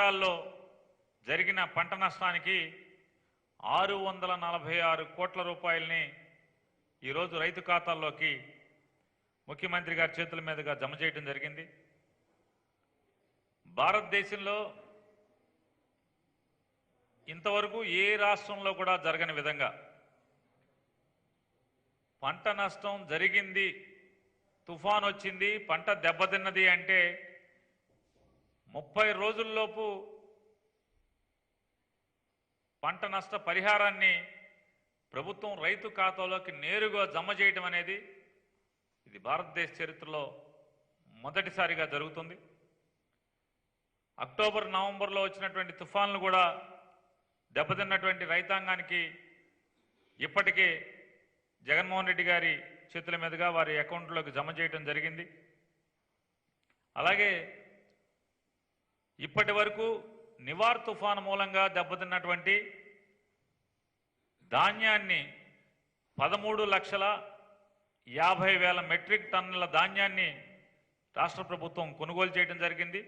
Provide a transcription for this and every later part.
ఎకరాల్లో జరిగిన పంట నష్టానికి 646 కోట్ల రూపాయలని ఈరోజు రైతు ఖాతాల్లోకి ముఖ్యమంత్రి గారి చేతుల మీదుగా జమ చేయడం జరిగింది. భారతదేశంలో ఇంతవరకు ఏ రాష్ట్రంలో కూడా జరగని విధంగా పంట నష్టం జరిగింది, తుఫాన్ వచ్చింది, పంట దెబ్బతిన్నది అంటే 30 రోజుల్లోపు పంట నష్ట పరిహారాన్ని ప్రభుత్వం రైతు ఖాతాలోకి నేరుగా జమ చేయడం అనేది ఇది భారతదేశ చరిత్రలో మొదటిసారిగా జరుగుతుంది. అక్టోబర్ నవంబర్లో వచ్చినటువంటి తుఫాన్లు కూడా దెబ్బతిన్నటువంటి రైతాంగానికి ఇప్పటికే జగన్మోహన్ రెడ్డి గారి చేతుల మీదుగా వారి అకౌంట్లోకి జమ చేయడం జరిగింది. అలాగే ఇప్పటి వరకు నివార్ తుఫాను మూలంగా దెబ్బతిన్నటువంటి ధాన్యాన్ని 13,50,000 మెట్రిక్ టన్నుల ధాన్యాన్ని రాష్ట్ర ప్రభుత్వం కొనుగోలు చేయడం జరిగింది.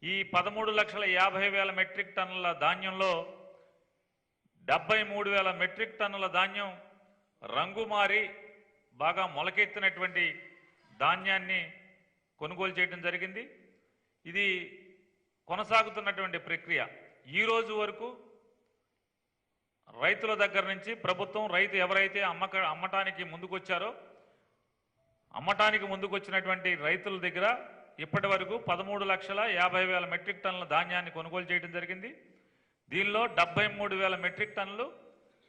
ఈ 13,50,000 మెట్రిక్ టన్నుల ధాన్యంలో 73,000 మెట్రిక్ టన్నుల ధాన్యం రంగు మారి బాగా మొలకెత్తినటువంటి ధాన్యాన్ని కొనుగోలు చేయడం జరిగింది. ఇది కొనసాగుతున్నటువంటి ప్రక్రియ. ఈ రోజు వరకు రైతుల దగ్గర నుంచి ప్రభుత్వం రైతు ఎవరైతే అమ్మటానికి ముందుకొచ్చారో అమ్మటానికి ముందుకొచ్చినటువంటి రైతుల దగ్గర ఇప్పటి వరకు 13,50,000 మెట్రిక్ టన్నుల ధాన్యాన్ని కొనుగోలు చేయడం జరిగింది. దీనిలో 73,000 మెట్రిక్ టన్నులు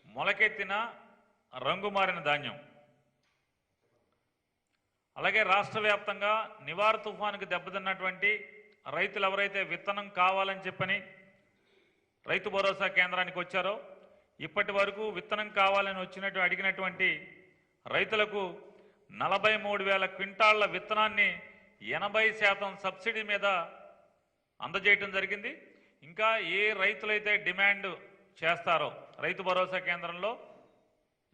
మొలకెత్తిన రంగు మారిన ధాన్యం. అలాగే రాష్ట్ర వ్యాప్తంగా నివార్ తుఫానుకు దెబ్బతిన్నటువంటి రైతులు ఎవరైతే విత్తనం కావాలని చెప్పని రైతు భరోసా కేంద్రానికి వచ్చారో ఇప్పటి వరకు విత్తనం కావాలని అడిగినటువంటి రైతులకు 43,000 క్వింటాళ్ల విత్తనాన్ని 80% సబ్సిడీ మీద అందజేయటం జరిగింది. ఇంకా ఏ రైతులైతే డిమాండ్ చేస్తారో రైతు భరోసా కేంద్రంలో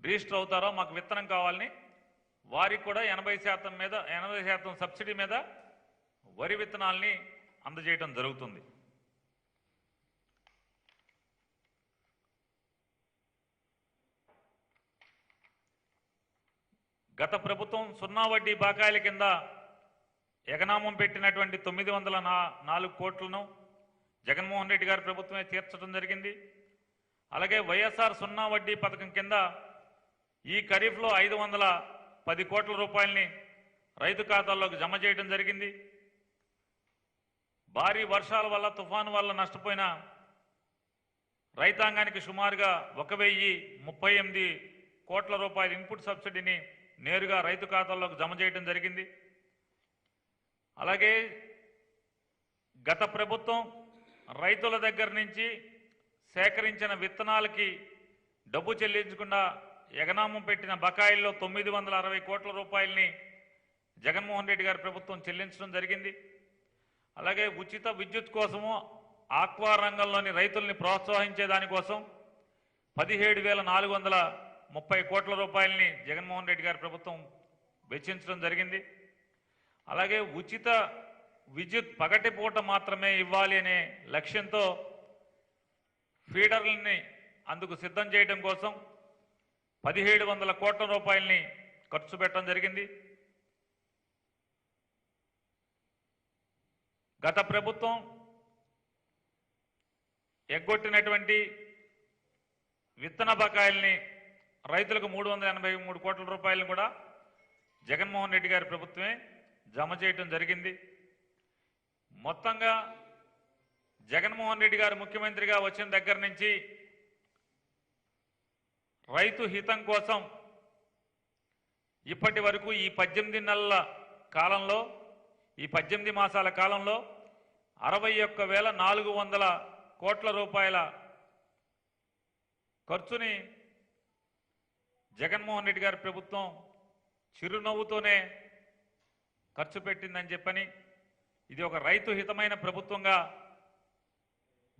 రిజిస్టర్ అవుతారో మాకు విత్తనం కావాలని వారికి కూడా 80% సబ్సిడీ మీద వరి విత్తనాల్ని అందజేయడం జరుగుతుంది. గత ప్రభుత్వం 0 వడ్డీ బకాయిల కింద ఎగనామం పెట్టినటువంటి 904 కోట్లను జగన్మోహన్ రెడ్డి గారి ప్రభుత్వమే తీర్చడం జరిగింది. అలాగే వైఎస్ఆర్ 0 వడ్డీ పథకం కింద ఈ ఖరీఫ్లో 510 కోట్ల రూపాయలని రైతు ఖాతాల్లోకి జమ చేయడం జరిగింది. భారీ వర్షాల వల్ల తుఫాను వల్ల నష్టపోయిన రైతాంగానికి సుమారుగా 1,038 కోట్ల రూపాయల ఇన్పుట్ సబ్సిడీని నేరుగా రైతు ఖాతాల్లోకి జమ చేయడం జరిగింది. అలాగే గత ప్రభుత్వం రైతుల దగ్గర నుంచి సేకరించిన విత్తనాలకి డబ్బు చెల్లించకుండా ఎగనామం పెట్టిన బకాయిల్లో 960 కోట్ల రూపాయలని జగన్మోహన్ రెడ్డి గారి ప్రభుత్వం చెల్లించడం జరిగింది. అలాగే ఉచిత విద్యుత్ కోసము ఆక్వా రంగంలోని రైతుల్ని ప్రోత్సహించే దానికోసం 17,430 కోట్ల రూపాయలని జగన్మోహన్ రెడ్డి గారి ప్రభుత్వం వెచ్చించడం జరిగింది. అలాగే ఉచిత విద్యుత్ పగటిపూట మాత్రమే ఇవ్వాలి అనే లక్ష్యంతో ఫీడర్లని అందుకు సిద్ధం చేయడం కోసం 1,700 కోట్ల రూపాయలని ఖర్చు పెట్టడం జరిగింది. గత ప్రభుత్వం ఎగ్గొట్టినటువంటి విత్తన బకాయిల్ని రైతులకు 383 కోట్ల రూపాయలను కూడా జగన్మోహన్ రెడ్డి గారి ప్రభుత్వమే జమ చేయడం జరిగింది. మొత్తంగా జగన్మోహన్ రెడ్డి గారు ముఖ్యమంత్రిగా వచ్చిన దగ్గర నుంచి రైతు హితం కోసం ఇప్పటి వరకు ఈ 18 నెలల కాలంలో ఈ 18 మాసాల కాలంలో 61,400 కోట్ల రూపాయల ఖర్చుని జగన్మోహన్ రెడ్డి గారి ప్రభుత్వం చిరునవ్వుతోనే ఖర్చు పెట్టిందని చెప్పని ఇది ఒక రైతు హితమైన ప్రభుత్వంగా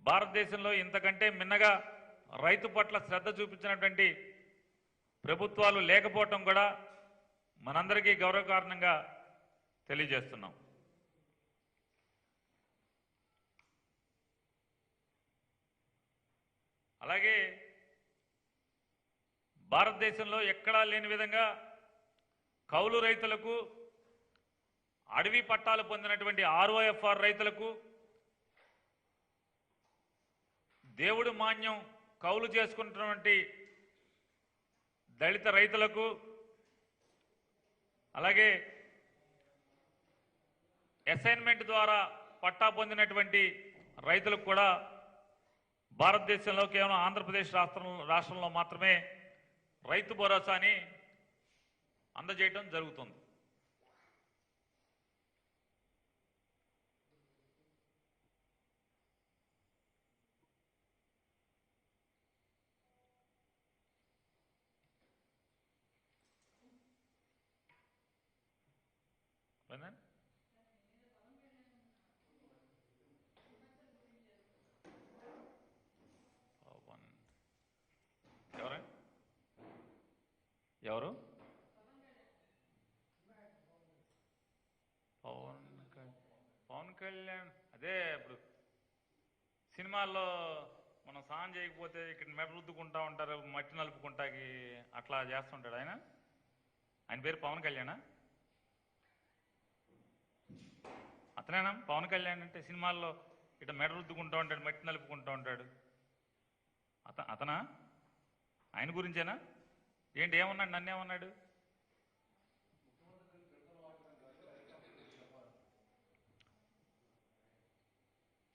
భారతదేశంలో ఇంతకంటే మిన్నగా రైతు పట్ల శ్రద్ధ చూపించినటువంటి ప్రభుత్వాలు లేకపోవటం కూడా మనందరికీ గౌరవకారణంగా తెలియజేస్తున్నాం. అలాగే భారతదేశంలో ఎక్కడా లేని విధంగా కౌలు రైతులకు, అడవి పట్టాలు పొందినటువంటి ఆర్ఓఎఫ్ఆర్ రైతులకు, దేవుడు మాన్యం కౌలు చేసుకుంటున్నటువంటి దళిత రైతులకు, అలాగే అసైన్మెంట్ ద్వారా పట్టా పొందినటువంటి రైతులకు కూడా భారతదేశంలో కేవలం ఆంధ్రప్రదేశ్ రాష్ట్రంలో మాత్రమే రైతు భరోసాని అందజేయడం జరుగుతుంది. ఎవరు? పవన్ కళ్యాణ్. అదే ఇప్పుడు సినిమాల్లో మనం సాయం చేయకపోతే ఇక్కడ మెడ రుద్దుకుంటా ఉంటారు, మట్టి నలుపుకుంటాకి అట్లా చేస్తుంటాడు ఆయన. ఆయన పేరు పవన్ కళ్యాణా? అతనేనా పవన్ కళ్యాణ్ అంటే? సినిమాల్లో ఇట్లా మెడ రుద్దుకుంటూ ఉంటాడు, మట్టి నలుపుకుంటూ ఉంటాడు, అతనా? ఆయన గురించేనా? ఏంటి, ఏమన్నాడు? నన్నేమన్నాడు?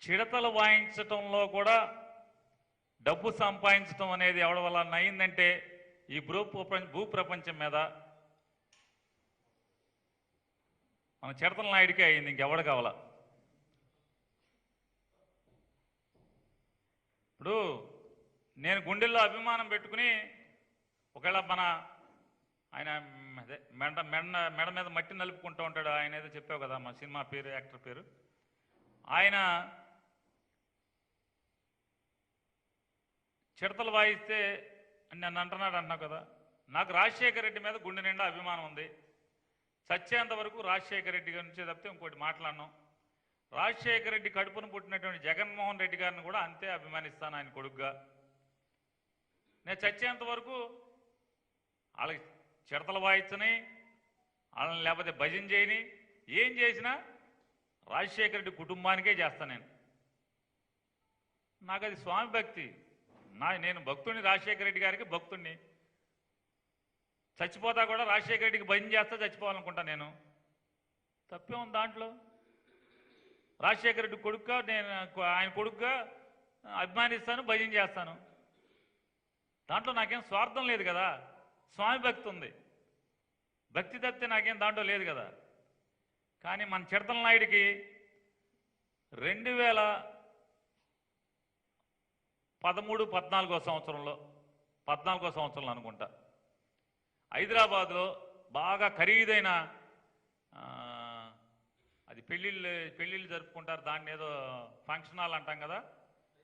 చిడతలు వాయించటంలో కూడా డబ్బు సంపాదించడం అనేది ఎవరి వల్ల అయిందంటే ఈ భూ ప్రపంచం మీద మన చిడతల నాయుడికే అయింది, ఇంకెవడు కావాల. ఇప్పుడు నేను గుండెల్లో అభిమానం పెట్టుకుని ఒకవేళ ఆయన మెడ మీద మట్టి నలుపుకుంటూ ఉంటాడు, ఆయన ఏదో చెప్పావు కదా మా సినిమా పేరు, యాక్టర్ పేరు. ఆయన చిడతలు వాయిస్తే నన్ను అంటున్నావు కదా. నాకు రాజశేఖర రెడ్డి మీద గుండె నిండా అభిమానం ఉంది. చచ్చేంత వరకు రాజశేఖర రెడ్డి గురించి తప్పితే ఇంకోటి మాట్లాడను. రాజశేఖర రెడ్డి కడుపును పుట్టినటువంటి జగన్మోహన్ రెడ్డి గారిని కూడా అంతే అభిమానిస్తాను ఆయన కొడుకుగా. నేను చచ్చేంత వరకు వాళ్ళకి చిడతలు వాయించని, వాళ్ళని లేకపోతే భజన చేయని, ఏం చేసినా రాజశేఖర రెడ్డి కుటుంబానికే చేస్తాను నేను. నాకు అది స్వామి భక్తి. నేను భక్తుడిని, రాజశేఖర రెడ్డి గారికి భక్తుడిని. చచ్చిపోతా కూడా రాజశేఖర రెడ్డికి భజన చేస్తా చచ్చిపోవాలనుకుంటా నేను. తప్పే ఉంది దాంట్లో? రాజశేఖర రెడ్డి కొడుకుగా నేను ఆయన కొడుకుగా అభిమానిస్తాను, భజన చేస్తాను. దాంట్లో నాకేం స్వార్థం లేదు కదా. స్వామి భక్తి ఉంది, భక్తి తప్పితే నాకేం దాంట్లో లేదు కదా. కానీ మన చిడతల నాయుడికి 2013-14 సంవత్సరంలో అనుకుంటా హైదరాబాద్లో బాగా ఖరీదైన అది పెళ్ళిళ్ళు జరుపుకుంటారు, దాన్ని ఏదో ఫంక్షన్ హాల్ అంటాం కదా,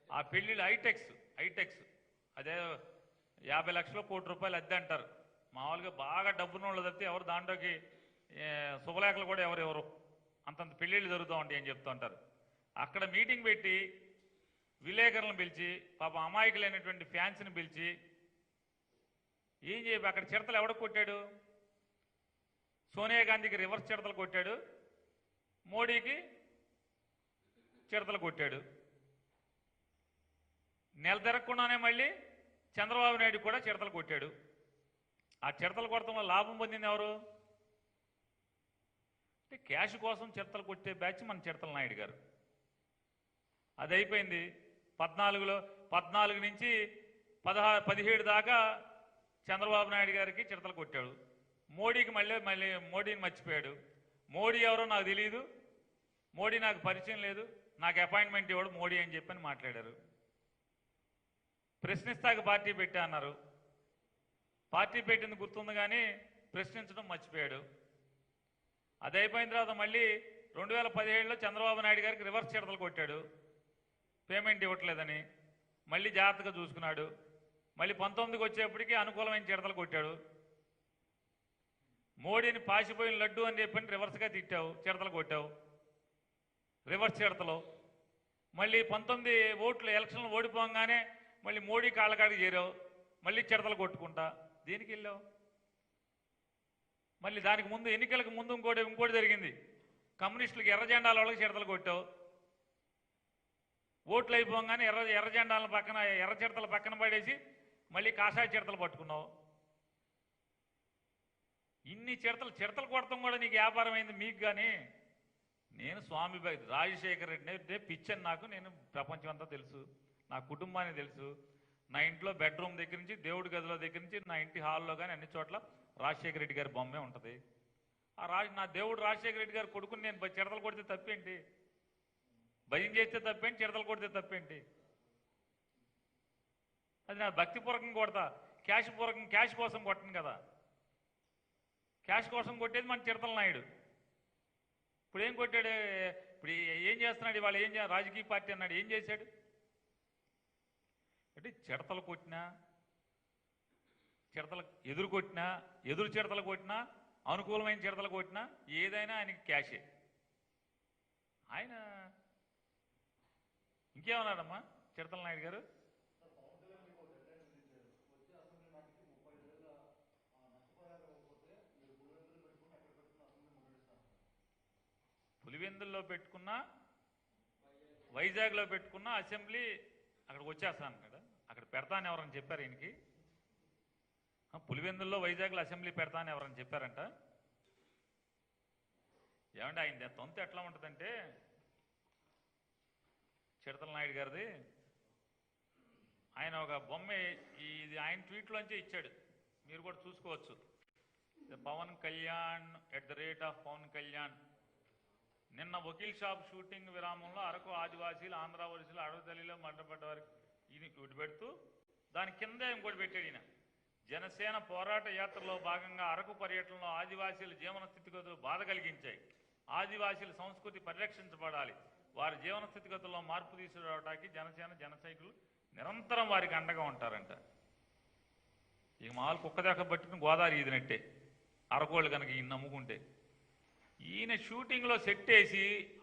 ఆ పెళ్ళిళ్ళు హైటెక్స్ అదే 50 లక్షలు, ₹1 కోటి అద్దె అంటారు. మామూలుగా బాగా డబ్బున్న వాళ్ళు తప్పితే ఎవరు దాంట్లోకి శుభలేఖలు కూడా ఎవరు అంతంత పెళ్ళిళ్ళు జరుగుతూ ఉంటాయి అని చెప్తూ ఉంటారు. అక్కడ మీటింగ్ పెట్టి విలేకరులను పిలిచి, పాపం అమాయకులైనటువంటి ఫ్యాన్స్ని పిలిచి ఏం చెప్పి అక్కడ చిడతలు ఎవడ కొట్టాడు? సోనియా గాంధీకి రివర్స్ చిడతలు కొట్టాడు, మోడీకి చిడతలు కొట్టాడు. నెల తిరగకుండానే మళ్ళీ చంద్రబాబు నాయుడు కూడా చిడతలు కొట్టాడు. ఆ చిడతలు కొడతంలో లాభం పొందింది ఎవరు? అంటే క్యాష్ కోసం చిడతలు కొట్టే బ్యాచ్ మన చిడతల నాయుడు గారు. అది అయిపోయింది. 14 నుంచి 17 దాకా చంద్రబాబు నాయుడు గారికి చిడతలు కొట్టాడు. మోడీకి మళ్ళీ మోడీని మర్చిపోయాడు. మోడీ ఎవరో నాకు తెలియదు, మోడీ నాకు పరిచయం లేదు, నాకు అపాయింట్మెంట్ ఇవ్వడు మోడీ అని చెప్పని మాట్లాడారు. ప్రశ్నిస్తాక పార్టీ పెట్టా అన్నారు. పార్టీ పెట్టింది గుర్తుంది కానీ ప్రశ్నించడం మర్చిపోయాడు. అది అయిపోయిన తర్వాత మళ్ళీ 2017లో చంద్రబాబు నాయుడు గారికి రివర్స్ చిడతలు కొట్టాడు, పేమెంట్ ఇవ్వట్లేదని. మళ్ళీ జాగ్రత్తగా చూసుకున్నాడు. మళ్ళీ 19కి వచ్చేప్పటికీ అనుకూలమైన చిడతలు కొట్టాడు. మోడీని పాసిపోయిన లడ్డు అని చెప్పని రివర్స్గా తిట్టావు, చిడతలు కొట్టావు, రివర్స్ చిడతలు. మళ్ళీ 19 ఓట్లు ఎలక్షన్లు ఓడిపోగానే మళ్ళీ మోడీ కాళ్ళకాడికి చేరావు, మళ్ళీ చిడతలు కొట్టుకుంటా. దేనికి వెళ్ళావు? మళ్ళీ దానికి ముందు ఎన్నికలకు ముందు ఇంకోటి జరిగింది. కమ్యూనిస్టులకు ఎర్ర జెండాల వాళ్ళకి చిడతలు కొట్టావు. ఓట్లు అయిపోగానే ఎర్ర జెండాల పక్కన ఎర్ర చిడతల పక్కన పడేసి మళ్ళీ కాషాయ చిడతలు పట్టుకున్నావు. ఇన్ని చిడతలు కొడతాం కూడా నీకు వ్యాపారం అయింది మీకు. కానీ నేను స్వామి రాజశేఖర రెడ్డి పిచ్చని నాకు, నేను ప్రపంచం అంతా తెలుసు, నా కుటుంబానికి తెలుసు. నా ఇంట్లో బెడ్రూమ్ దగ్గర నుంచి దేవుడి గదిలో దగ్గర నుంచి నా ఇంటి హాల్లో కానీ అన్ని చోట్ల రాజశేఖర రెడ్డి గారి బొమ్మే ఉంటుంది. నా దేవుడు రాజశేఖర రెడ్డి గారు కొడుకుని నేను చిడతలు కొడితే తప్పేంటి? భయం చేస్తే తప్పేంటి? చిడతలు కొడితే తప్పేంటి? అది నా భక్తిపూర్వకంగా కొడతా, క్యాష్ కోసం కొట్టను కదా. క్యాష్ కోసం కొట్టేది మన చిడతల నాయుడు. ఇప్పుడు ఏం కొట్టాడు? ఇప్పుడు ఏం చేస్తున్నాడు? ఇవాళ ఏం రాజకీయ పార్టీ అన్నాడు, ఏం చేశాడు? అంటే చిడతలు కొట్టినా, ఎదురు చిడతలు కొట్టినా, అనుకూలమైన చిడతలు కొట్టినా ఏదైనా ఆయనకి క్యాషే. ఆయన ఇంకేమన్నాడమ్మా చిడతల నాయుడు గారు? పులివెందుల్లో పెట్టుకున్నా, వైజాగ్లో పెట్టుకున్నా అసెంబ్లీ అక్కడికి వచ్చేస్తాను కదా, అక్కడ పెడతాను ఎవరని చెప్పారు ఈయనకి? పులివెందుల్లో వైజాగ్లో అసెంబ్లీ పెడతాను ఎవరని చెప్పారంట. ఏమంటే ఆయన తొంత ఎట్లా ఉంటుందంటే, చిడతల నాయుడు గారిది, ఆయన ఒక బొమ్మ ఇది ఆయన ట్వీట్లోంచే ఇచ్చాడు, మీరు కూడా చూసుకోవచ్చు. పవన్ కళ్యాణ్ @పవన్ కళ్యాణ్. నిన్న వకీల్ షాప్ షూటింగ్ విరామంలో అరకు ఆదివాసీలు, ఆంధ్ర వలసలు, అడవితల్లిలో మంటపడ్డ వారికి ఇది పెడుతూ దాని కింద ఇంకోటి పెట్టాడు ఈయన. జనసేన పోరాట యాత్రలో భాగంగా అరకు పర్యటనలో ఆదివాసీల జీవన స్థితిగతులు బాధ కలిగించాయి. ఆదివాసీల సంస్కృతి పరిరక్షించబడాలి. వారి జీవన స్థితిగతుల్లో మార్పు తీసుకురావడానికి జన సైనికులు నిరంతరం వారికి అండగా ఉంటారంట. ఇక మామూలు కుక్క దాకా పట్టుకుని గోదావరి ఈదినట్టే అరకోళ్ళు కనుక ఈయన నమ్ముకుంటే. ఈయన షూటింగ్లో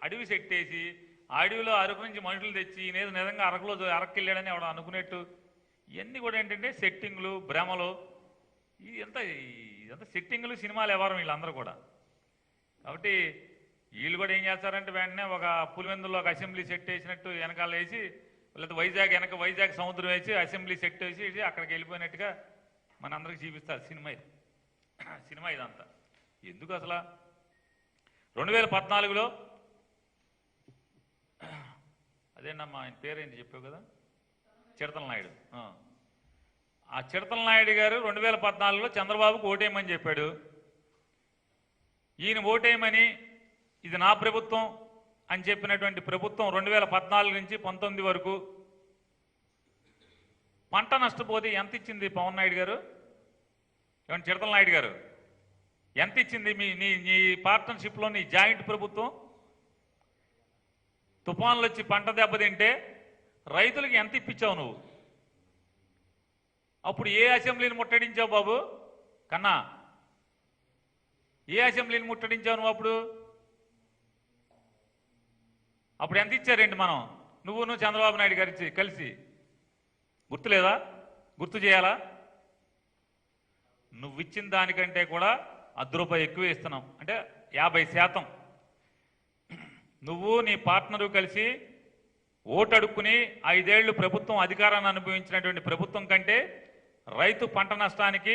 అడవి సెట్ వేసి ఆ అడవిలో అరకు నుంచి మనుషులు తెచ్చి ఈయన నిజంగా అరకుకి వెళ్ళాడని ఎవడ అనుకునేట్టు. ఇవన్నీ కూడా ఏంటంటే సెట్టింగ్లు, భ్రమలు. ఇదంతా సెట్టింగ్లు, సినిమాలు వ్యవహారం వీళ్ళందరూ కూడా. కాబట్టి వీళ్ళు కూడా ఏం చేస్తారంటే వెంటనే ఒక పులివెందుల్లో ఒక అసెంబ్లీ సెట్ వేసినట్టు వెనకాల వేసి, లేకపోతే వైజాగ్ సముద్రం వేసి అసెంబ్లీ సెట్ వేసి అక్కడికి వెళ్ళిపోయినట్టుగా మనందరికీ చూపిస్తారు సినిమా ఇదంతా. ఎందుకు అసలు 2014లో అదేనమ్మా ఆయన పేరేంటి చెప్పావు కదా, చిడతల నాయుడు. ఆ చిడతల నాయుడు గారు 2014లో చంద్రబాబుకు ఓటేయమని చెప్పాడు. ఈయన ఓటేయమని, ఇది నా ప్రభుత్వం అని చెప్పినటువంటి ప్రభుత్వం 2014 నుంచి 19 వరకు పంట నష్టపోతే ఎంత ఇచ్చింది పవన్ నాయుడు గారు? ఏమంటే చిడతల నాయుడు గారు ఎంత ఇచ్చింది నీ పార్ట్నర్షిప్లో నీ జాయింట్ ప్రభుత్వం? తుఫాన్లు వచ్చి పంట దెబ్బతింటే రైతులకు ఎంత ఇప్పించావు నువ్వు? అప్పుడు ఏ అసెంబ్లీని ముట్టడించావు బాబు కన్నా? ఏ అసెంబ్లీని ముట్టడించావు నువ్వు? అప్పుడు ఎంత ఇచ్చారేంటి మనం, నువ్వు చంద్రబాబు నాయుడు గారి కలిసి? గుర్తులేదా? గుర్తు చేయాలా? నువ్వు ఇచ్చిన దానికంటే కూడా ₹1 ఎక్కువ ఇస్తున్నాం, అంటే 50%. నువ్వు నీ పార్ట్నరు కలిసి ఓటు అడుక్కుని 5 ఏళ్లు ప్రభుత్వం అధికారాన్ని అనుభవించినటువంటి ప్రభుత్వం కంటే రైతు పంట నష్టానికి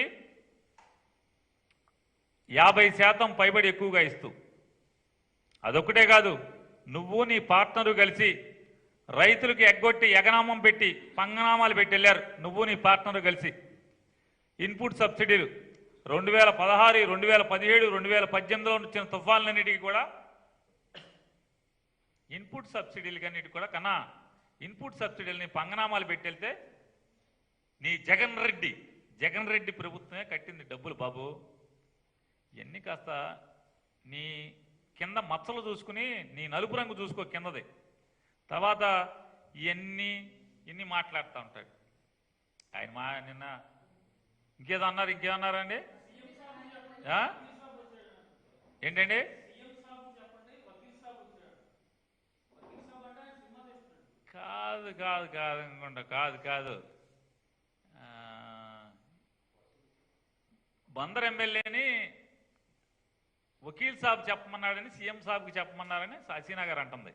50% పైబడి ఎక్కువగా ఇస్తూ, అదొక్కటే కాదు, నువ్వు నీ పార్ట్నరు కలిసి రైతులకు ఎగ్గొట్టి ఎగనామం పెట్టి పంగనామాలు పెట్టి వెళ్ళారు. నువ్వు నీ పార్ట్నరు కలిసి ఇన్పుట్ సబ్సిడీలు 2016, 2017, 2018లో వచ్చిన తుఫాన్లన్నిటికీ కూడా ఇన్పుట్ సబ్సిడీలు అన్నిటికీ కూడా కన్నా ఇన్పుట్ సబ్సిడీలని పంగనామాలు పెట్టి వెళ్తే నీ జగన్ రెడ్డి ప్రభుత్వమే కట్టింది డబ్బులు బాబు. ఇవన్నీ కాస్త నీ కింద మచ్చలు చూసుకుని నీ నలుపు రంగు చూసుకో కిందది. తర్వాత ఇన్ని మాట్లాడుతూ ఉంటాడు ఆయన. నిన్న ఇంకేమన్నారండి? ఏంటండి? కాదు కాదు కాదు అనుకుంటా, కాదు కాదు. ఆ, బందర్ ఎమ్మెల్యేని వకీల్ సాబ్ చెప్పమన్నాడని సీఎం సాబ్కి చెప్పమన్నారని హసీనా గారు అంటుంది.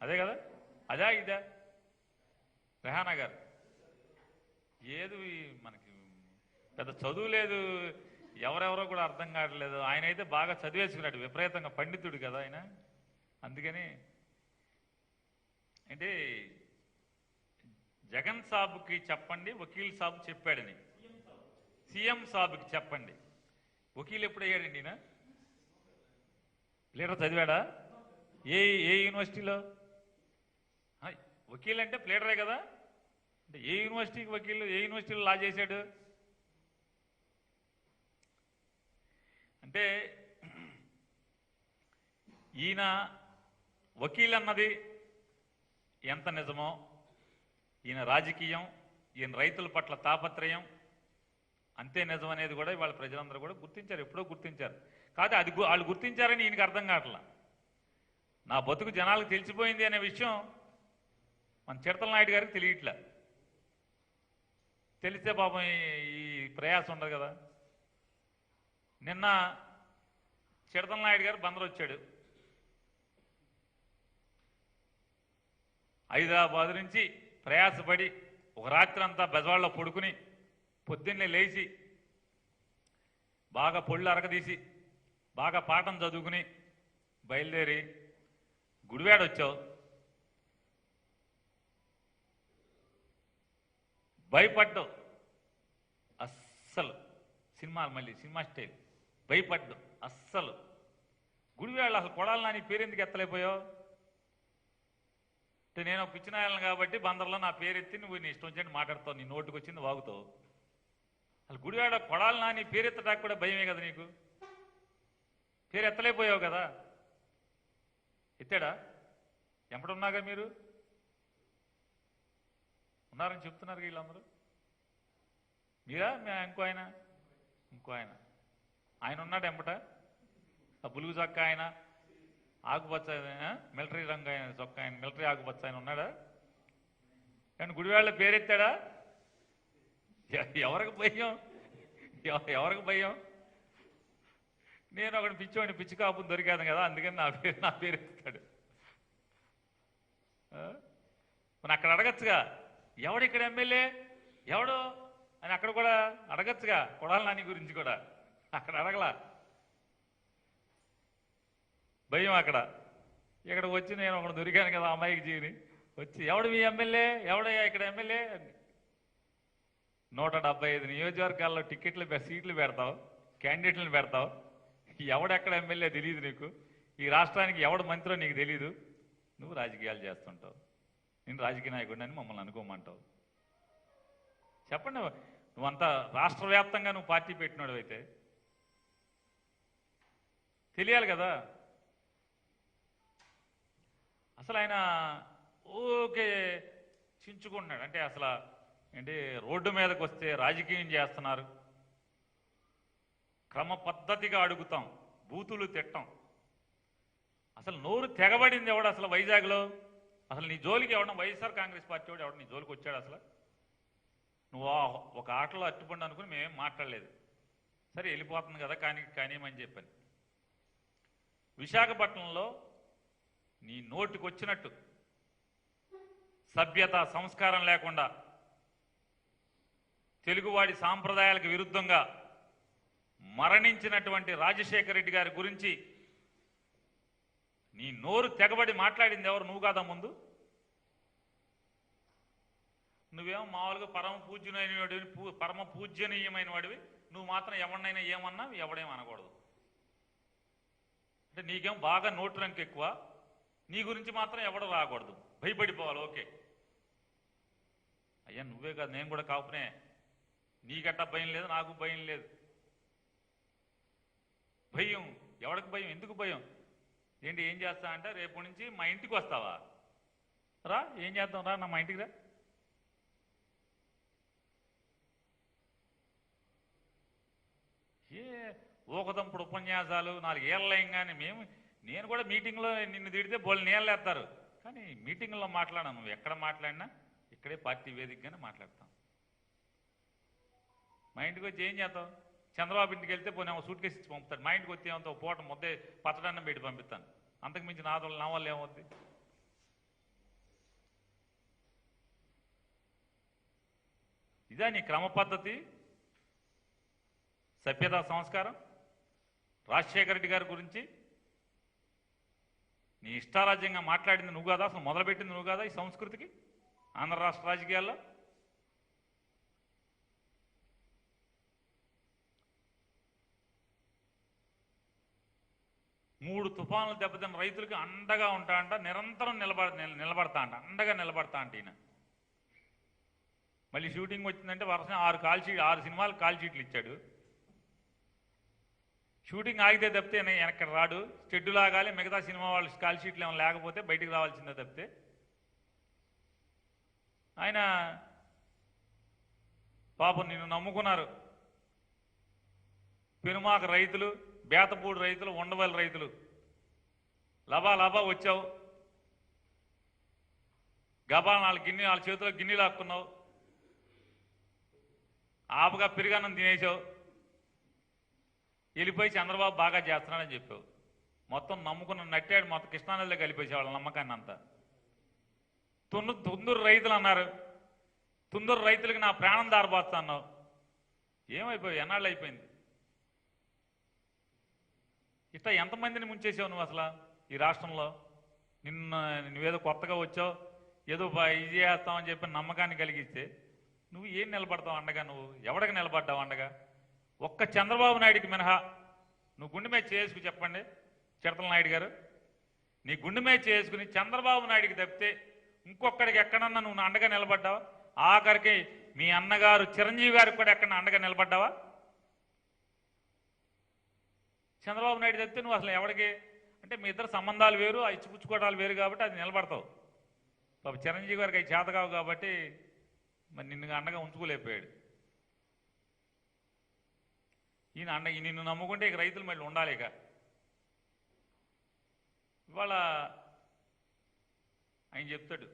అదే కదా? అదా ఇదా? రెహానా గారు ఏది మనకి పెద్ద చదువు లేదు, ఎవరెవరో కూడా అర్థం కావట్లేదు. ఆయన అయితే బాగా చదివేసుకున్నాడు, విపరీతంగా పండితుడు కదా ఆయన. అందుకని అంటే జగన్ సాబ్కి చెప్పండి, వకీల్ సాబ్ చెప్పాడని. సీఎం సాబ్కి చెప్పండి. వకీల్ ఎప్పుడు అయ్యాడండి ఈయన? ప్లేటర్ చదివాడా? ఏ ఏ యూనివర్సిటీలో? వకీల్ అంటే ప్లేటరే కదా. అంటే ఏ యూనివర్సిటీకి వకీల్, ఏ యూనివర్సిటీలో లా చేశాడు? అంటే ఈయన వకీల్ అన్నది ఎంత నిజమో, ఈయన రాజకీయం, ఈయన రైతుల పట్ల తాపత్రయం అంతే నిజం అనేది కూడా ఇవాళ ప్రజలందరూ కూడా గుర్తించారు, ఎప్పుడో గుర్తించారు. కాదు అది వాళ్ళు గుర్తించారని ఈయనకి అర్థం కావట్లా. నా బతుకు జనాలకు తెలిసిపోయింది అనే విషయం మన చిడతల నాయుడు గారికి తెలియట్లే. తెలిస్తే పాపం ఈ ప్రయాసం ఉండదు కదా. నిన్న చిడతల నాయుడు గారు బందరు వచ్చాడు. హైదరాబాద్ నుంచి ప్రయాసపడి ఒక రాత్రి అంతా బెజవాడలో పడుకుని పొద్దున్నే లేచి బాగా పొళ్ళు అరగదీసి బాగా పాఠం చదువుకుని బయలుదేరి గుడివాడ వచ్చావు. భయపడ్డావు అస్సలు. సినిమాలు మళ్ళీ సినిమా స్టైల్. భయపడ్డావు అస్సలు. గుడివాడ అసలు కొడాలి నాని పేరు ఎందుకు ఎత్తలేకపోయావు? అంటే నేను పిచ్చినాయాలను కాబట్టి బందర్లో నా పేరు ఎత్తి నువ్వు నీ ఇష్టం వచ్చినట్టు మాట్లాడతావు, నీ నోటుకు వచ్చింది వాగుతావు. అసలు గుడివాడ కొడాలి నాని పేరు ఎత్తడానికి కూడా భయమే కదా నీకు? పేరు ఎత్తలేకపోయావు కదా. ఎత్తాడా? ఎంపడున్నాగా మీరు ఉన్నారని చెప్తున్నారు వీళ్ళందరూ. మీరా ఇంకో ఆయన? ఇంకో ఆయన ఆయన ఉన్నాడు ఎంపట. ఆ బులుగు చొక్క ఆయన, ఆకుపచ్చ మిలిటరీ రంగు ఆయన చొక్క ఆయన, మిలిటరీ ఆకుపచ్చ ఆయన ఉన్నాడా? కానీ గుడివాళ్ళ పేరెత్తాడా? ఎవరికి భయం? ఎవరికి భయం? నేను ఒకటి పిచ్చోడిని, పిచ్చి కాపు దొరికాను కదా, అందుకని నా పేరు ఎత్తాడు. మన అక్కడ అడగచ్చుగా, ఎవడు ఇక్కడ ఎమ్మెల్యే ఎవడు అని అక్కడ కూడా అడగచ్చుగా. కొడాలి నాని గురించి కూడా అక్కడ అడగలా. భయం అక్కడ. ఇక్కడికి వచ్చి నేను ఒకడు దొరికాను కదా అమ్మాయికి జీవిని వచ్చి, ఎవడు మీ ఎమ్మెల్యే, ఎవడయ్యా ఇక్కడ ఎమ్మెల్యే? 175 నియోజకవర్గాల్లో టికెట్లు సీట్లు పెడతావు, క్యాండిడేట్లను పెడతావు. ఎవడెక్కడ ఎమ్మెల్యే తెలియదు నీకు. ఈ రాష్ట్రానికి ఎవడు మంత్రో నీకు తెలీదు. నువ్వు రాజకీయాలు చేస్తుంటావు. నేను రాజకీయ నాయకుడిని అని మమ్మల్ని అనుకోమంటావు. చెప్పండి, నువ్వంతా రాష్ట్ర వ్యాప్తంగా నువ్వు పార్టీ పెట్టినాడు అయితే తెలియాలి కదా. అసలు ఆయన ఓకే చించుకుంటున్నాడు. అంటే అసలు ఏంటి, రోడ్డు మీదకి వస్తే రాజకీయం చేస్తున్నారు, క్రమ పద్ధతిగా అడుగుతాం, బూతులు తిట్టం. అసలు నోరు తెగబడింది ఎవడు అసలు వైజాగ్లో? అసలు నీ జోలికి ఎవడన్నా వైఎస్ఆర్ కాంగ్రెస్ పార్టీ వాడు ఎవడు నీ జోలికి వచ్చాడు? అసలు నువ్వు ఒక ఆటలో అట్టుపండి అనుకుని మేమేం మాట్లాడలేదు. సరే వెళ్ళిపోతుంది కదా కానీమని చెప్పాను. విశాఖపట్నంలో నీ నోటికి వచ్చినట్టు సభ్యత సంస్కారం లేకుండా తెలుగువాడి సాంప్రదాయాలకు విరుద్ధంగా మరణించినటువంటి రాజశేఖర రెడ్డి గారి గురించి నీ నోరు తెగబడి మాట్లాడింది ఎవరు? నువ్వు కాదా ముందు? నువ్వేమో మామూలుగా పరమ పూజ్యనీయమైన వాడివి. నువ్వు మాత్రం ఎవరినైనా ఏమన్నా ఎవడేం అనకూడదు. అంటే నీకేం బాగా నోటు రంకు ఎక్కువ, నీ గురించి మాత్రం ఎవడు రాకూడదు, భయపడిపోవాలి. ఓకే అయ్యా, నువ్వే కాదు నేను కూడా కాపునే. నీకట్టా భయం లేదు, నాకు భయం లేదు. భయం ఎవరికి భయం? ఎందుకు భయం? ఏంటి ఏం చేస్తా అంటే, రేపు నుంచి మా ఇంటికి వస్తావా? రా, ఏం చేద్దాం, రా మా ఇంటికి రా. ఏ ఊకదంపుడు ఉపన్యాసాలు 4 ఏళ్ళ కానీ నేను కూడా మీటింగ్లో నిన్ను తిడితే బోళ్ళు నీళ్ళు వేస్తారు, కానీ మీటింగ్లో మాట్లాడాను, నువ్వు ఎక్కడ మాట్లాడినా ఇక్కడే పార్టీ వేదికగానే మాట్లాడతాం. మా ఇంటికి వచ్చి ఏం చేస్తావు? చంద్రబాబు ఇంటికి వెళ్తే పోనీ సూట్ కేసు ఇచ్చి పంపుతాడు. మా ఇంటికి వచ్చి ఏమంతా పూట ముద్దే పచ్చడన్నం పెట్టి పంపిస్తాను. అంతకు మించి నా వల్ల ఏమవుద్ది? ఇదా నీ క్రమ పద్ధతి, సభ్యతా సంస్కారం? రాజశేఖర రెడ్డి గారి గురించి నీ ఇష్టారాజ్యంగా మాట్లాడింది నువ్వు కాదా? అసలు మొదలుపెట్టింది నువ్వు కాదా ఈ సంస్కృతికి ఆంధ్ర రాష్ట్ర రాజకీయాల్లో? మూడు తుఫానులు దెబ్బతిన్న రైతులకి అండగా ఉంటా అంట, నిరంతరం నిలబడతా అంట, అండగా నిలబడతా అంట ఈయన. మళ్ళీ షూటింగ్ వచ్చిందంటే వరుసగా 6 సినిమాలకు కాల్ షీట్లు ఇచ్చాడు. షూటింగ్ ఆగితే తప్పితే వెనక్కి రాడు, షెడ్యూల్ ఆగాలి, మిగతా సినిమా వాళ్ళు కాల్ షీట్లు ఏమైనా లేకపోతే బయటికి రావాల్సిందే తప్పితే. ఆయన పాపం నిన్ను నమ్ముకున్నారు పెనుమాక రైతులు, బేతపూడి రైతులు, ఉండవల్లి రైతులు. లబా వచ్చావు, గబా 4 చేతిలో గిన్నెలు లాక్కున్నావు, ఆపగా పెరుగన్నం తినేసావు, వెళ్ళిపోయి చంద్రబాబు బాగా చేస్తున్నాడని చెప్పావు. మొత్తం నమ్ముకున్న నట్టాడు, మొత్తం కృష్ణానదిలో కలిపేసే వాళ్ళ నమ్మకాన్ని అంతా. తుందూరు రైతులు అన్నారు, తుందూరు రైతులకి నా ప్రాణం దారబోస్తా అన్నావు. ఏమైపోయావు? ఎన్నాళ్ళు అయిపోయింది? ఇట్లా ఎంతమందిని ముంచేసావు నువ్వు అసలు ఈ రాష్ట్రంలో? నువ్వేదో కొత్తగా వచ్చావు, ఏదో ఇది చేస్తామని చెప్పి నమ్మకాన్ని కలిగిస్తే నువ్వు ఏం నిలబడతావు అండగా? నువ్వు ఎవడికి నిలబడ్డావు అండగా? ఒక్క చంద్రబాబు నాయుడికి మినహా నువ్వు గుండె మీద చేసుకుని చెప్పండి చిడతల నాయుడు గారు, నీ గుండె మీద చేసుకుని చంద్రబాబు నాయుడికి తప్పితే ఇంకొక్కడికి ఎక్కడన్నా నువ్వు అండగా నిలబడ్డావా? ఆఖరికి మీ అన్నగారు చిరంజీవి గారికి కూడా ఎక్కడ అండగా నిలబడ్డావా? చంద్రబాబు నాయుడు తప్పితే నువ్వు అసలు ఎవడికి అంటే మీ ఇద్దరు సంబంధాలు వేరు, ఆ ఇచ్చిపుచ్చుకోవడాలు వేరు కాబట్టి అది నిలబడతావు. పాప చిరంజీవి గారికి అవి చేత కావు కాబట్టి మరి నిన్ను అండగా ఉంచుకోలేకపోయాడు. నిన్ను నమ్ముకుంటే ఇక రైతులు మళ్ళీ ఉండాలి. ఇక ఇవాళ ఆయన చెప్తాడు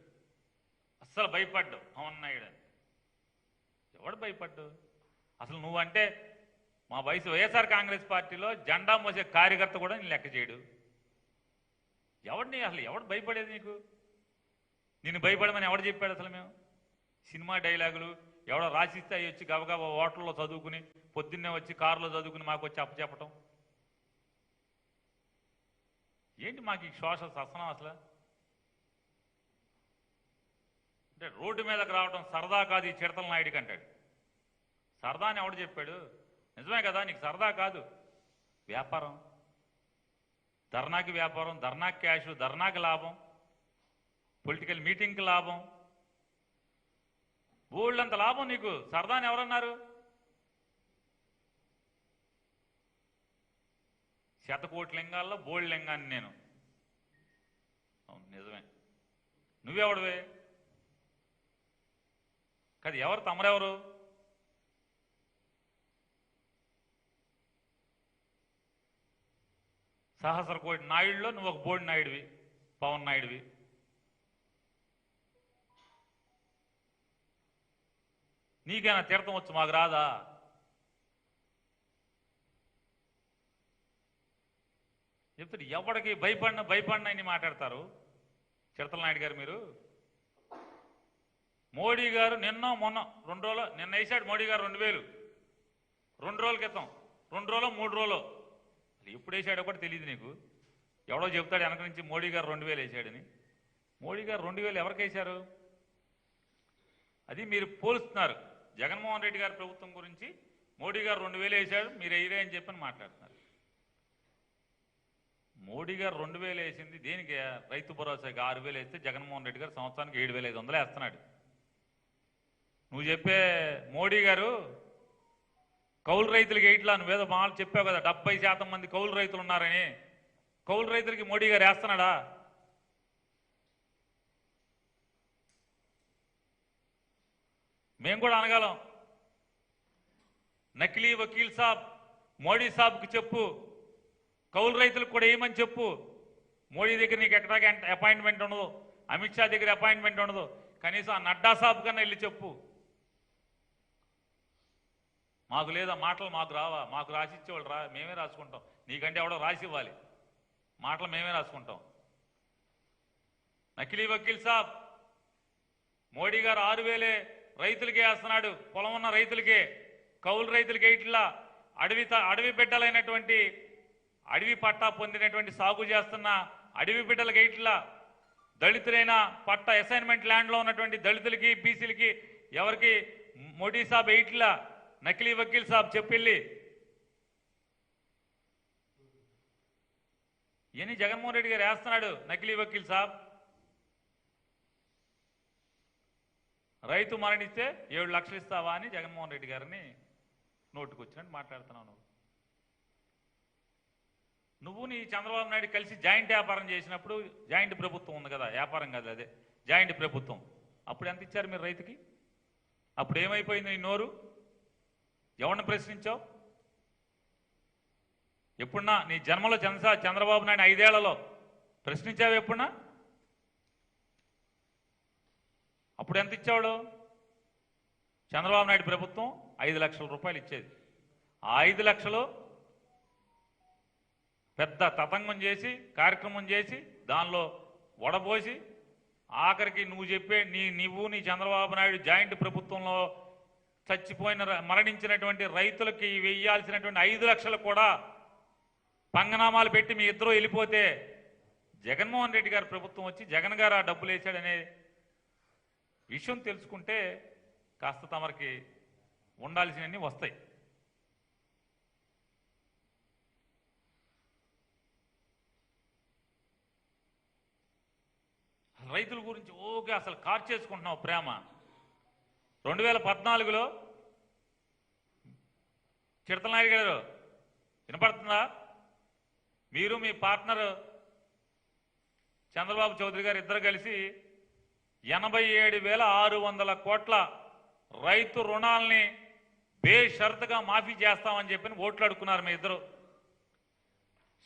అస్సలు భయపడ్డావు పవన్ నాయుడు అని. ఎవడు భయపడ్డావు అసలు? నువ్వంటే మా వైఎస్ఆర్ కాంగ్రెస్ పార్టీలో జెండా మోసే కార్యకర్త కూడా నేను లెక్క చేయడు. అసలు ఎవడు భయపడేది నీకు? నిన్ను భయపడమని ఎవడు చెప్పాడు అసలు? మేము సినిమా డైలాగులు ఎవడో రాసిస్తే అవి వచ్చి గబగబా హోటల్లో చదువుకుని పొద్దున్నే వచ్చి కారులో చదువుకుని మాకు వచ్చి అప్పచెప్పటం ఏంటి? మాకు ఈ సోషల్ ససనం అసలు అంటే రోడ్డు మీదకి రావడం సరదా కాదు ఈ చిడతల నాయుడికి అంటాడు. సరదా అని ఎవడు చెప్పాడు? నిజమే కదా, నీకు సరదా కాదు, వ్యాపారం. ధర్నాకి వ్యాపారం, ధర్నాకి క్యాష్, ధర్నాకి లాభం, పొలిటికల్ మీటింగ్కి లాభం, బోల్డంత లాభం నీకు. సరదా అని ఎవరన్నారు? శతకోటి లింగాల్లో బోల్డ్ లింగాన్ని నేను. అవును నిజమే. నువ్వెవడవే కదా? ఎవరు తమరెవరు? సహస్ర కోటి నాయుడులో నువ్వు ఒక బోర్డు నాయుడివి, పవన్ నాయుడివి. నీకైనా తీర్థం వచ్చు, మాకు రాదా? చెప్తాడు ఎవడికి భయపడిన అని మాట్లాడతారు చిడతల నాయుడు గారు. మీరు మోడీ గారు నిన్న 2 రోజులు నిన్న వేసాడు మోడీ గారు 2000 2 రోజుల క్రితం, 2 రోజులు 3 రోజులు ఎప్పుడు వేసాడో కూడా తెలియదు నీకు. ఎవడో చెప్తాడు వెనక నుంచి మోడీ గారు 2000 వేసాడని. మోడీ గారు 2000 ఎవరికి వేశారు? అది మీరు పోలుస్తున్నారు. జగన్మోహన్ రెడ్డి గారి ప్రభుత్వం గురించి మోడీ గారు 2000 వేశాడు, మీరు వేయలే అని చెప్పని మాట్లాడుతున్నారు. మోడీ గారు 2000 వేసింది దేనికి? రైతు భరోసాకి 6000 వేస్తే జగన్మోహన్ రెడ్డి గారు సంవత్సరానికి 7500 వేస్తున్నాడు. నువ్వు చెప్పే మోడీ గారు కౌలు రైతులకి ఎయిట్లా నువ్వేదో మాటలు చెప్పావు కదా, 70% మంది కౌలు రైతులు ఉన్నారని. కౌలు రైతులకి మోడీ గారు వేస్తున్నాడా? మేము కూడా అనగలం. నకిలీ వకీల్ సాబ్ మోడీ సాబ్కి చెప్పు, కౌలు రైతులకు కూడా ఏమని చెప్పు. మోడీ దగ్గర నీకు ఎక్కడా అపాయింట్మెంట్ ఉండదు, అమిత్ షా దగ్గర అపాయింట్మెంట్ ఉండదు, కనీసం ఆ నడ్డా సాబ్ కన్నా వెళ్ళి చెప్పు. మాకు లేదా మాటలు మాకు రావా, మాకు రాసిచ్చేవాళ్ళు మేమే రాసుకుంటాం, నీకంటే ఎవడో రాసి ఇవ్వాలి, మాటలు మేమే రాసుకుంటాం. నకిలీ వకీల్ సాబ్, మోడీ గారు 6,000 రైతులకే వేస్తున్నాడు, పొలం ఉన్న రైతులకే, కౌలు రైతులకే. ఇట్లా అడవి బిడ్డలైనటువంటి, అడవి పట్టా పొందినటువంటి సాగు చేస్తున్న అడవి బిడ్డలకి ఇట్లా, దళితులైన పట్ట అసైన్మెంట్ ల్యాండ్లో ఉన్నటువంటి దళితులకి, బీసీలకి ఎవరికి మోడీ సాబ్ ఇట్లా, నకిలీ వకీల్ సాబ్ చెప్పిల్లి. ఇవన్నీ జగన్మోహన్ రెడ్డి గారు వేస్తున్నాడు. నకిలీ వకీల్ సాబ్ రైతు మరణిస్తే 7 లక్షలు ఇస్తావా అని జగన్మోహన్ రెడ్డి గారిని నోటుకొచ్చినట్టు మాట్లాడుతున్నావు. నువ్వు నీ చంద్రబాబు నాయుడు కలిసి జాయింట్ వ్యాపారం చేసినప్పుడు, జాయింట్ ప్రభుత్వం ఉంది కదా, వ్యాపారం కాదు అదే జాయింట్ ప్రభుత్వం, అప్పుడు ఎంత ఇచ్చారు మీరు రైతుకి? అప్పుడు ఏమైపోయింది నీ నోరు? ఎవరిని ప్రశ్నించావు? ఎప్పుడన్నా నీ జన్మలో చంద్రబాబు నాయుడు 5 ఏళ్లలో ప్రశ్నించావు ఎప్పుడన్నా? అప్పుడు ఎంత ఇచ్చాడు? చంద్రబాబు నాయుడు ప్రభుత్వం 5 లక్షల రూపాయలు ఇచ్చేది. ఆ 5 లక్షలు పెద్ద తతంగం చేసి, కార్యక్రమం చేసి, దానిలో వడబోసి, ఆఖరికి నువ్వు చెప్పే నువ్వు నీ చంద్రబాబు నాయుడు జాయింట్ ప్రభుత్వంలో మరణించినటువంటి రైతులకి వెయ్యాల్సినటువంటి 5 లక్షలు కూడా పంగనామాలు పెట్టి మీ ఇద్దరు వెళ్ళిపోతే, జగన్మోహన్ రెడ్డి గారి ప్రభుత్వం వచ్చి జగన్ గారు ఆ డబ్బులు వేసాడనే విషయం తెలుసుకుంటే కాస్త తమరికి ఉండాల్సినవన్నీ వస్తాయి. రైతుల గురించి ఓకే అసలు కార్ చేసుకుంటున్నావు ప్రేమ. 2014లో చిడతల నాయుడు గారు వినపడుతుందా? మీరు మీ పార్ట్నర్ చంద్రబాబు చౌదరి గారు ఇద్దరు కలిసి 87,600 కోట్ల రైతు రుణాలని బేషరతుగా మాఫీ చేస్తామని చెప్పి ఓట్లు అడుక్కున్నారు మీ ఇద్దరు.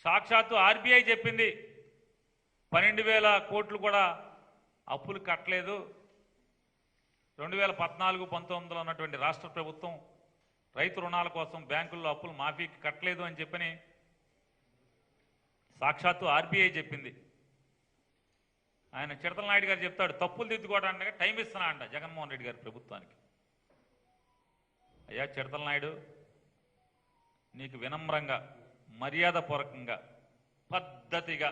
సాక్షాత్తు ఆర్బీఐ చెప్పింది 12,000 కోట్లు కూడా అప్పులు కట్టలేదు. 2014-19లో ఉన్నటువంటి రాష్ట్ర ప్రభుత్వం రైతు రుణాల కోసం బ్యాంకుల్లో అప్పులు మాఫీకి కట్టలేదు అని చెప్పని సాక్షాత్తు ఆర్బీఐ చెప్పింది. ఆయన చిడతల నాయుడు గారు చెప్తాడు, తప్పులు దిద్దుకోవడానికి టైం ఇస్తున్నా అంట జగన్మోహన్ రెడ్డి గారి ప్రభుత్వానికి. అయ్యా చిడతల నాయుడు, నీకు వినమ్రంగా, మర్యాదపూర్వకంగా, పద్ధతిగా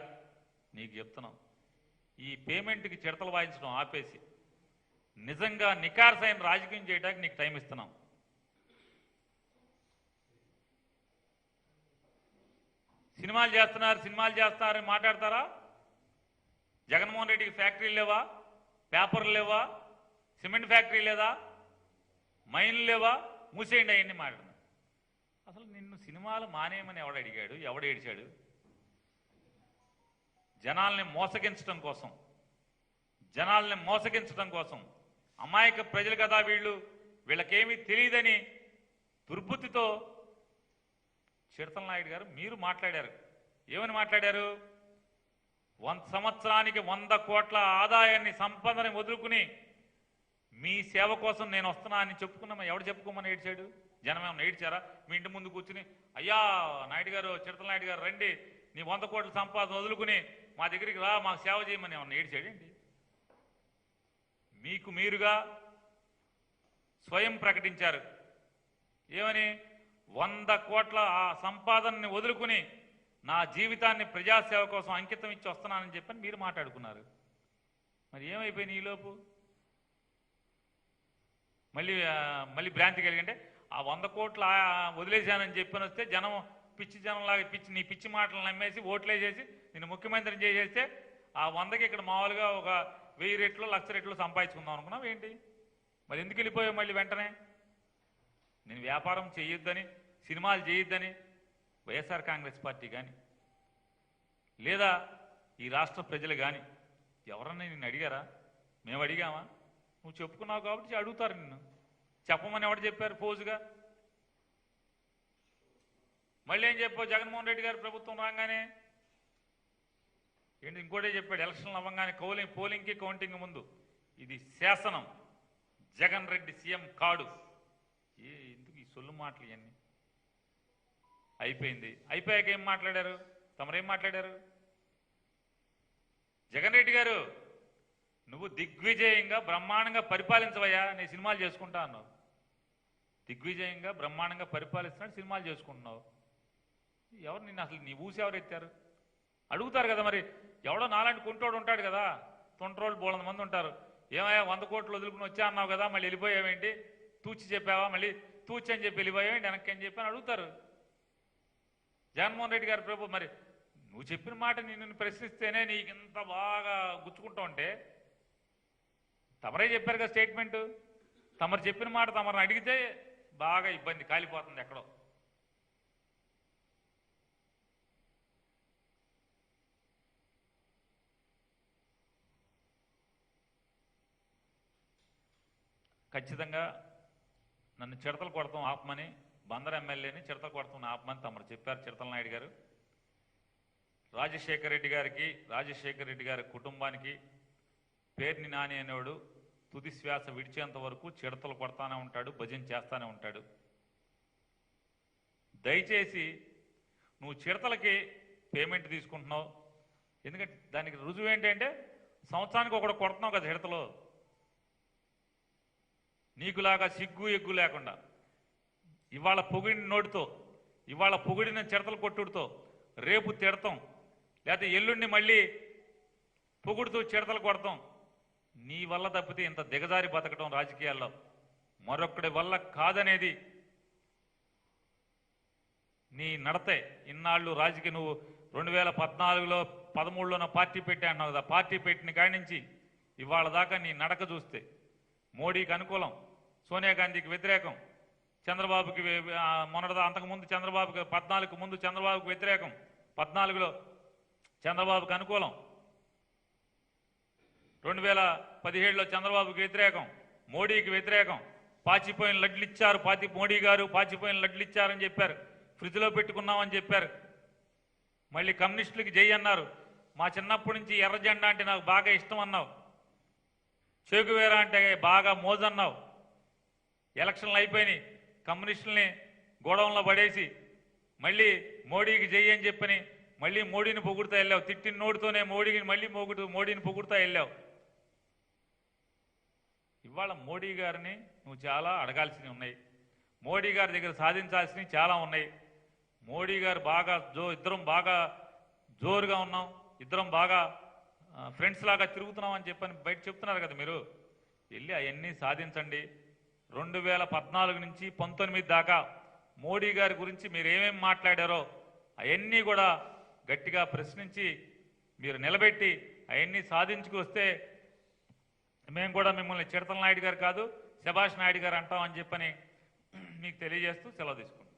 నీకు చెప్తున్నాం, ఈ పేమెంట్కి చిడతలు వాయించడం ఆపేసి నిజంగా నికార్సైన రాజకీయం చేయడానికి నీకు టైం ఇస్తున్నాం. సినిమాలు చేస్తున్నారని మాట్లాడతారా? జగన్మోహన్ రెడ్డికి ఫ్యాక్టరీలు లేవా? పేపర్లు లేవా? సిమెంట్ ఫ్యాక్టరీ లేదా? మైన్లు లేవా? మూసేయండి అవన్నీ మాట్లాడుతున్నా. అసలు నిన్ను సినిమాలు మానేయమని ఎవడు అడిగాడు? ఎవడు ఏడిచాడు? జనాల్ని మోసగించడం కోసం, అమాయక ప్రజలు కదా వీళ్ళకేమీ తెలియదని దుర్బుద్ధితో చిడతల నాయుడు గారు మీరు మాట్లాడారు. ఏమని మాట్లాడారు? సంవత్సరానికి 100 కోట్ల ఆదాయాన్ని, సంపదని వదులుకుని మీ సేవ కోసం నేను వస్తున్నా అని చెప్పుకున్నామా? ఎవడు చెప్పుకోమని ఏడ్చాడు? జనం ఏమన్నా ఏడ్చారా? మీ ఇంటి ముందు కూర్చుని, అయ్యా నాయుడు గారు, చిడతల నాయుడు గారు రండి, నీ 100 కోట్ల సంపాదన వదులుకుని మా దగ్గరికి రా, మాకు సేవ చేయమని ఏమన్నా ఏడ్చాడేంటి? మీకు మీరుగా స్వయం ప్రకటించారు. ఏమని? 100 కోట్ల ఆ సంపాదనని వదులుకుని నా జీవితాన్ని ప్రజాసేవ కోసం అంకితం ఇచ్చి వస్తున్నానని చెప్పని మీరు మాట్లాడుకున్నారు. మరి ఏమైపోయింది ఈలోపు? మళ్ళీ భ్రాంతి కలిగంటే ఆ 100 కోట్ల వదిలేశానని చెప్పని వస్తే జనం పిచ్చి జనంలాగా నీ పిచ్చి మాటలు నమ్మేసి ఓట్లేసేసి నేను ముఖ్యమంత్రిని చేసేస్తే ఆ 100కి ఇక్కడ మామూలుగా ఒక 1000 రెట్లు 1,00,000 రెట్లు సంపాదించుకుందాం అనుకున్నావు ఏంటి? మరి ఎందుకు వెళ్ళిపోయావు మళ్ళీ వెంటనే? నేను వ్యాపారం చేయొద్దని, సినిమాలు చేయొద్దని వైఎస్ఆర్ కాంగ్రెస్ పార్టీ కానీ లేదా ఈ రాష్ట్ర ప్రజలు కానీ ఎవరన్నా నిన్ను అడిగారా? మేము అడిగామా? నువ్వు చెప్పుకున్నావు కాబట్టి అడుగుతారు నిన్ను. చెప్పమని ఎవరు చెప్పారు ఫోజుగా? మళ్ళీ ఏం చెప్పావు? జగన్మోహన్ రెడ్డి గారి ప్రభుత్వం రాగానే ఏంటి ఇంకోటే చెప్పాడు, ఎలక్షన్లు అవ్వగానే పోలింగ్కి కౌంటింగ్ ముందు ఇది శాసనం, జగన్ రెడ్డి సీఎం కాడు. ఎందుకు ఈ సొల్లు మాటలు ఇవన్నీ? అయిపోయింది. అయిపోయాక ఏం మాట్లాడారు? తమరేం మాట్లాడారు? జగన్ రెడ్డి గారు నువ్వు దిగ్విజయంగా బ్రహ్మాండంగా పరిపాలించవయ్యా, నేను సినిమాలు చేసుకుంటా అన్నావు. దిగ్విజయంగా బ్రహ్మాండంగా పరిపాలిస్తున్నాడు, సినిమాలు చేసుకుంటున్నావు. ఎవరు నిన్ను అసలు నీ ఊసి ఎవరు ఎత్తారు? అడుగుతారు కదా మరి. ఎవడో నాలాంటి కుంటోడు ఉంటాడు కదా, తొంట్రోళ్ళు బోళ్ళంత మంది ఉంటారు. ఏమయ్యా 100 కోట్లు వదులుకుని వచ్చా అన్నావు కదా, మళ్ళీ వెళ్ళిపోయావేంటి? తూచి చెప్పావా? మళ్ళీ తూచి అని చెప్పి వెళ్ళిపోయావేంటి వెనక్కి అని చెప్పి అని అడుగుతారు. జగన్మోహన్ రెడ్డి గారి ప్రభు మరి నువ్వు చెప్పిన మాట నిన్ను ప్రశ్నిస్తేనే నీకు ఇంత బాగా గుచ్చుకుంటా ఉంటే, తమరే చెప్పారు కదా స్టేట్మెంటు, తమరు చెప్పిన మాట తమరిని అడిగితే బాగా ఇబ్బంది, కాలిపోతుంది ఎక్కడో. ఖచ్చితంగా నన్ను చిడతలు కొడతాం ఆపమని, బందర్ ఎమ్మెల్యేని చిడతలు కొడతాం ఆపమని తమరు చెప్పారు చిడతల నాయుడు గారు. రాజశేఖర రెడ్డి గారి కుటుంబానికి పేర్ని నాని అనేవాడు తుది శ్వాస విడిచేంత వరకు చిడతలు కొడతానే ఉంటాడు, భజన చేస్తానే ఉంటాడు. దయచేసి నువ్వు చిడతలకి పేమెంట్ తీసుకుంటున్నావు. ఎందుకంటే దానికి రుజువు ఏంటంటే సంవత్సరానికి ఒకటి కొడుతున్నావు కదా చిడతలు. నీకులాగా సిగ్గు ఎగ్గు లేకుండా ఇవాళ పొగిడిన నోటితో, ఇవాళ పొగిడిన చిడతలు కొట్టుడితో రేపు తిడతాం, లేకపోతే ఎల్లుండి మళ్ళీ పొగుడుతూ చిడతలు కొడతాం. నీ వల్ల తప్పితే ఇంత దిగజారి బతకడం రాజకీయాల్లో మరొక్కడి వల్ల కాదనేది నీ నడతే. ఇన్నాళ్ళు రాజకీయ నువ్వు 2014లో 13లోన పార్టీ పెట్టా అంటున్నావు కదా, పార్టీ పెట్టిన కాడి నుంచి ఇవాళ దాకా నీ నడక చూస్తే మోడీకి అనుకూలం, సోనియా గాంధీకి వ్యతిరేకం, చంద్రబాబుకి మొన్నటిదా అంతకుముందు చంద్రబాబుకి 14కు ముందు చంద్రబాబుకి వ్యతిరేకం, 14లో చంద్రబాబుకి అనుకూలం, 2017లో చంద్రబాబుకి వ్యతిరేకం, మోడీకి వ్యతిరేకం. పాచిపోయిన లడ్లు ఇచ్చారు, మోడీ గారు పాచిపోయిన లడ్లు ఇచ్చారని చెప్పారు, ఫ్రిడ్జ్లో పెట్టుకున్నామని చెప్పారు. మళ్ళీ కమ్యూనిస్టులకి జై అన్నారు. మా చిన్నప్పటి నుంచి ఎర్ర జెండా అంటే నాకు బాగా ఇష్టం అన్నావు, చేగువేరా అంటే బాగా మోజన్నావు. ఎలక్షన్లు అయిపోయినాయి, కమ్యూనిస్టుల్ని గోడౌన్లో పడేసి మళ్ళీ మోడీకి జై అని చెప్పని మళ్ళీ మోడీని పొగుడుతా వెళ్ళావు. తిట్టిన నోటితోనే మోడీని పొగుడుతా వెళ్ళావు. ఇవాళ మోడీ గారిని నువ్వు చాలా అడగాల్సినవి ఉన్నాయి, మోడీ గారి దగ్గర సాధించాల్సినవి చాలా ఉన్నాయి. మోడీ గారు బాగా ఇద్దరం బాగా జోరుగా ఉన్నాం, ఇద్దరం బాగా ఫ్రెండ్స్ లాగా తిరుగుతున్నాం అని చెప్పని బయట చెప్తున్నారు కదా మీరు. వెళ్ళి అవన్నీ సాధించండి. 2014 నుంచి 19 దాకా మోడీ గారి గురించి మీరు ఏమేమి మాట్లాడారో అవన్నీ కూడా గట్టిగా ప్రశ్నించి మీరు నిలబెట్టి అవన్నీ సాధించుకొస్తే మేము కూడా మిమ్మల్ని చిడతల నాయుడు గారు కాదు శభాష్ నాయుడు గారు అంటామని చెప్పని మీకు తెలియజేస్తూ సెలవు తీసుకుంటాం.